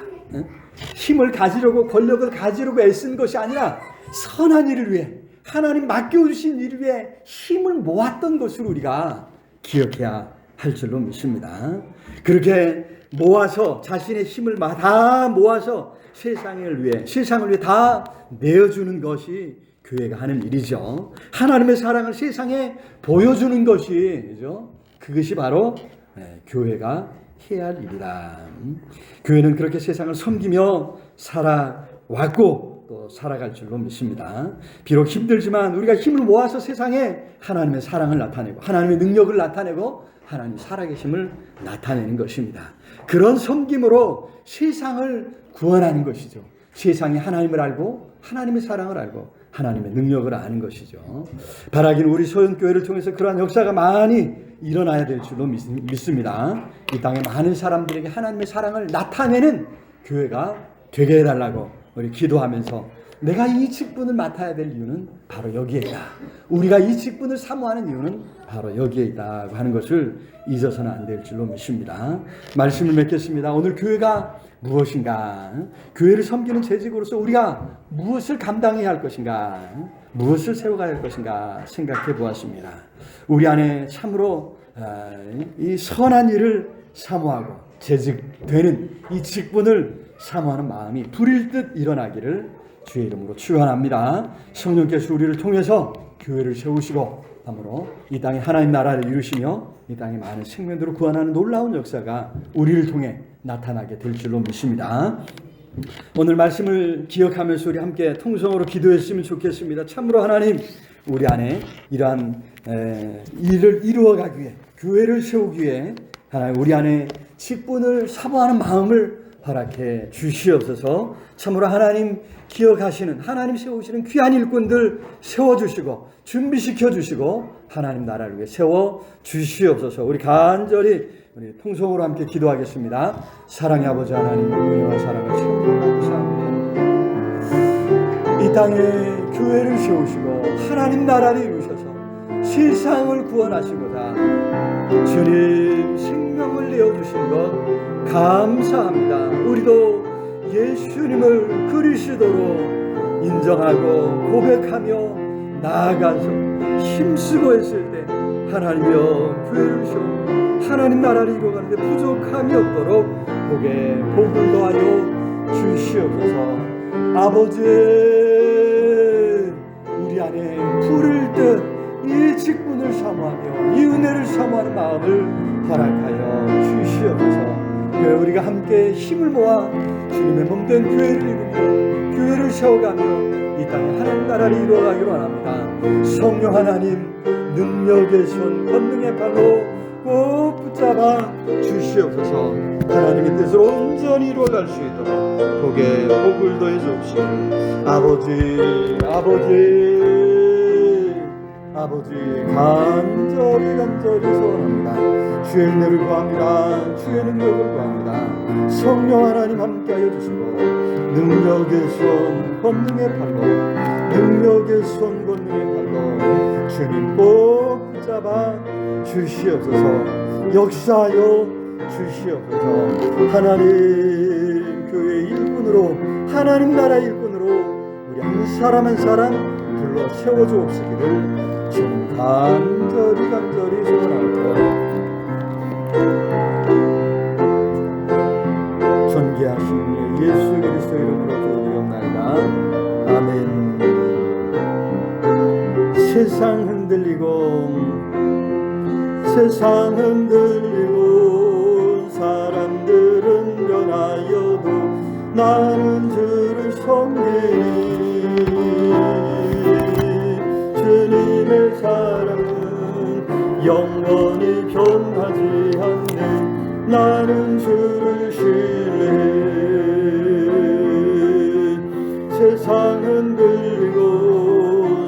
힘을 가지려고 권력을 가지려고 애쓴 것이 아니라 선한 일을 위해 하나님 맡겨주신 일을 위해 힘을 모았던 것을 우리가 기억해야 할 줄로 믿습니다. 그렇게 모아서 자신의 힘을 다 모아서 세상을 위해 다 내어주는 것이 교회가 하는 일이죠. 하나님의 사랑을 세상에 보여주는 것이 그것이 바로 교회가 해야 할 일이다. 교회는 그렇게 세상을 섬기며 살아왔고 또 살아갈 줄로 믿습니다. 비록 힘들지만 우리가 힘을 모아서 세상에 하나님의 사랑을 나타내고 하나님의 능력을 나타내고 하나님 살아계심을 나타내는 것입니다. 그런 섬김으로 세상을 구원하는 것이죠. 세상이 하나님을 알고 하나님의 사랑을 알고 하나님의 능력을 아는 것이죠. 바라기는 우리 소연교회를 통해서 그러한 역사가 많이 일어나야 될 줄로 믿습니다. 이 땅에 많은 사람들에게 하나님의 사랑을 나타내는 교회가 되게 해달라고 우리 기도하면서 내가 이 직분을 맡아야 될 이유는 바로 여기에 있다. 우리가 이 직분을 사모하는 이유는 바로 여기에 있다고 하는 것을 잊어서는 안 될 줄로 믿습니다. 말씀을 맺겠습니다. 오늘 교회가 무엇인가? 교회를 섬기는 재직으로서 우리가 무엇을 감당해야 할 것인가? 무엇을 세워가야 할 것인가? 생각해 보았습니다. 우리 안에 참으로 이 선한 일을 사모하고 재직되는 이 직분을 사모하는 마음이 불일 듯 일어나기를 주의 이름으로 축원합니다. 성령께서 우리를 통해서 교회를 세우시고 참으로 이 땅에 하나님 나라를 이루시며 이 땅에 많은 생명들을 구원하는 놀라운 역사가 우리를 통해 나타나게 될 줄로 믿습니다. 오늘 말씀을 기억하면서 우리 함께 통성으로 기도했으면 좋겠습니다. 참으로 하나님 우리 안에 이러한 일을 이루어가기 위해 교회를 세우기 위해 하나님 우리 안에 직분을 사모하는 마음을 허락해 주시옵소서. 참으로 하나님 기억하시는 하나님 세우시는 귀한 일꾼들 세워주시고 준비시켜 주시고 하나님 나라를 위해 세워 주시옵소서. 우리 간절히 우리 통성으로 함께 기도하겠습니다. 사랑의 아버지 하나님 은혜와 사랑을 채우고 감사합니다. 이 땅에 교회를 세우시고 하나님 나라를 이루셔서 세상을 구원하시고자 주님 생명을 내어주신 것 감사합니다. 우리도 예수님을 그리스도로 인정하고 고백하며 나아가서 힘쓰고 했을 때 하나님이여 교회를 세우고 하나님 나라를 이루어가는데 부족함이 없도록 복을 더하여 주시옵소서. 아버지 우리 안에 불을 듯 이 직분을 사모하며 이 은혜를 사모하는 마음을 허락하여 주시옵소서. 우리가 함께 힘을 모아 주님의 몸된 교회를 이루며 교회를 세워가며 이 땅에 하나님 나라를 이루어가기로 원합니다. 성령 하나님 능력의 손 권능의 발로 꼭 붙잡아 주시옵소서. 하나님의 뜻을 온전히 이루어갈 수 있도록 복에 복을 더해 주옵시고 아버지 간절히 소원합니다. 주의 은혜를 구합니다. 주의 능력을 구합니다. 성령 하나님 함께하여 주시고 능력의 손 권능의 팔로 주님 꼭 붙잡아 주시옵소서. 역사하여 주시옵소서. 하나님 교회 일꾼으로 하나님 나라 일꾼으로 우리 한 사람 한 사람 불러 세워주옵시기를 주님 간절히 소원하고 존귀하신 예수 그리스도 이름으로 기도드리옵나이다. 아멘. 세상 흔들리고 사람들은 변하여도 나는 주를 섬기니 주님의 사랑은 영원히 변하지 않네. 나는 주를 신뢰해. 세상 흔들리고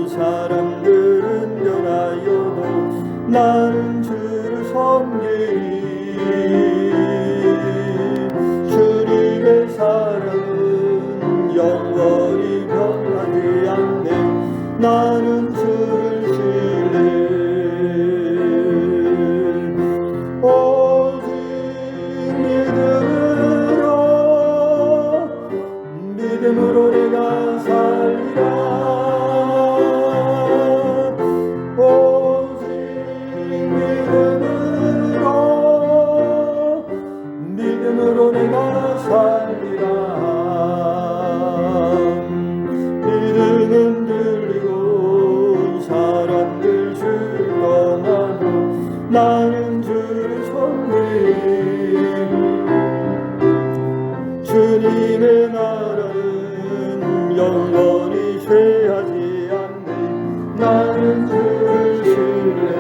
사람들은 변하여도 나는 주를 섬기니 주님의 사랑은 영원히 변하지 않네. 나는 주를 신뢰. 오직 믿음으로 내가 살리라. 오직 믿음으로 내가 살리라. 믿음은 들리고 사람들 주를 떠나고 나는 주를 섬기리. 주님의 나라는 영원히 쇠하지 않네. 나는 주를 신뢰.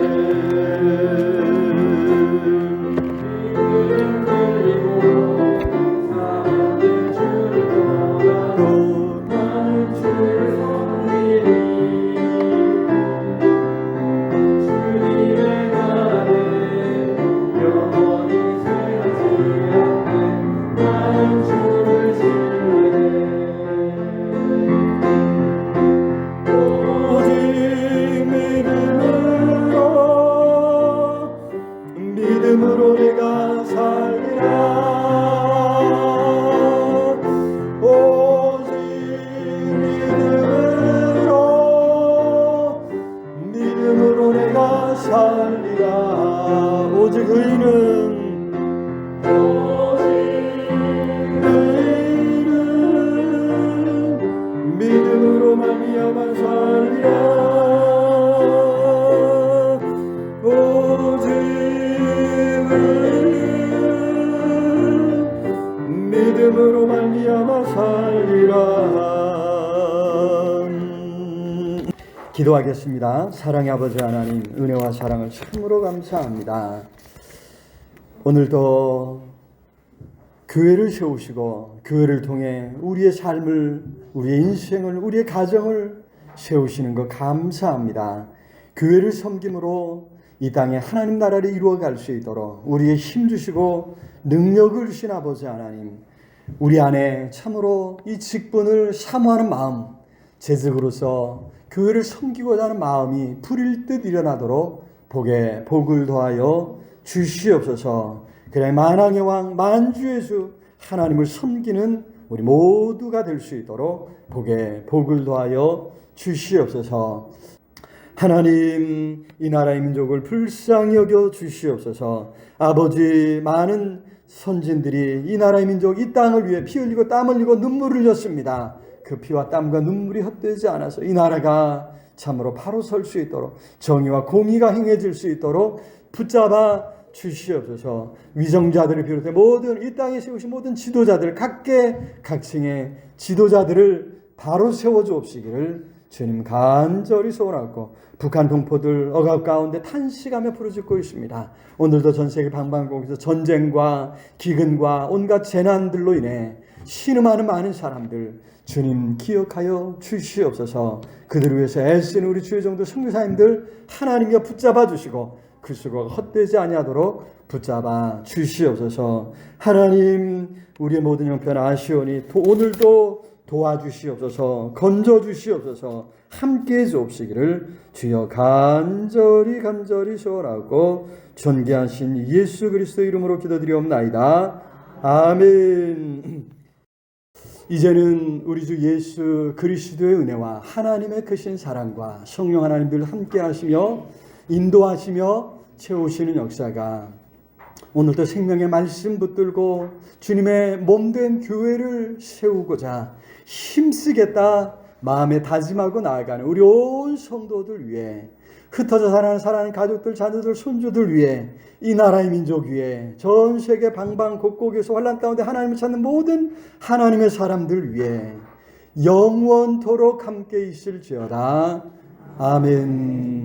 믿음으로 내가 살리라. 오직 믿음으로 내가 살리라. 오직 의인은 믿음으로 말미암아 살리라. 믿음으로 말미암아 살리라. 기도하겠습니다. 사랑의 아버지 하나님, 은혜와 사랑을 참으로 감사합니다. 오늘도 교회를 세우시고 교회를 통해 우리의 삶을, 우리의 인생을, 우리의 가정을 세우시는 것 감사합니다. 교회를 섬김으로 이 땅에 하나님 나라를 이루어갈 수 있도록 우리의 힘 주시고 능력을 주신 아버지 하나님, 우리 안에 참으로 이 직분을 사모하는 마음, 재직으로서 교회를 섬기고자 하는 마음이 불일 듯 일어나도록 복을 더하여 주시옵소서. 그래 만왕의 왕 만주의 주 하나님을 섬기는 우리 모두가 될 수 있도록 복을 더하여 주시옵소서. 하나님, 이 나라의 민족을 불쌍히 여겨 주시옵소서. 아버지, 많은 선진들이 이 나라의 민족, 이 땅을 위해 피 흘리고 땀 흘리고 눈물을 흘렸습니다. 그 피와 땀과 눈물이 헛되지 않아서 이 나라가 참으로 바로 설 수 있도록, 정의와 공의가 행해질 수 있도록 붙잡아 주시옵소서. 위정자들을 비롯해 모든 이 땅에 세우신 모든 지도자들, 각계각층의 지도자들을 바로 세워주옵시기를 주님 간절히 소원하고, 북한 동포들 억압 가운데 탄식하며 부르짖고 있습니다. 오늘도 전 세계 방방곡곡에서 전쟁과 기근과 온갖 재난들로 인해 신음하는 많은 사람들 주님 기억하여 주시옵소서. 그들을 위해서 애쓰는 우리 주의 종도 선교사님들 하나님이여 붙잡아 주시고 그 수고가 헛되지 아니하도록 붙잡아 주시옵소서. 하나님, 우리의 모든 형편 아시오니 오늘도 도와주시옵소서. 건져주시옵소서. 함께해 주옵시기를 주여 간절히 소원하고 존귀하신 예수 그리스도 이름으로 기도드리옵나이다. 아멘. 이제는 우리 주 예수 그리스도의 은혜와 하나님의 크신 사랑과 성령 하나님들 함께 하시며 인도하시며 채우시는 역사가 오늘도 생명의 말씀 붙들고 주님의 몸된 교회를 세우고자 힘쓰겠다 마음에 다짐하고 나아가는 우리 온 성도들 위해, 흩어져 살아가는 가족들, 자녀들, 손주들 위해, 이 나라의 민족 위해, 전 세계 방방곡곡에서 환난 가운데 하나님을 찾는 모든 하나님의 사람들 위해 영원토록 함께 있을지어다. 아멘.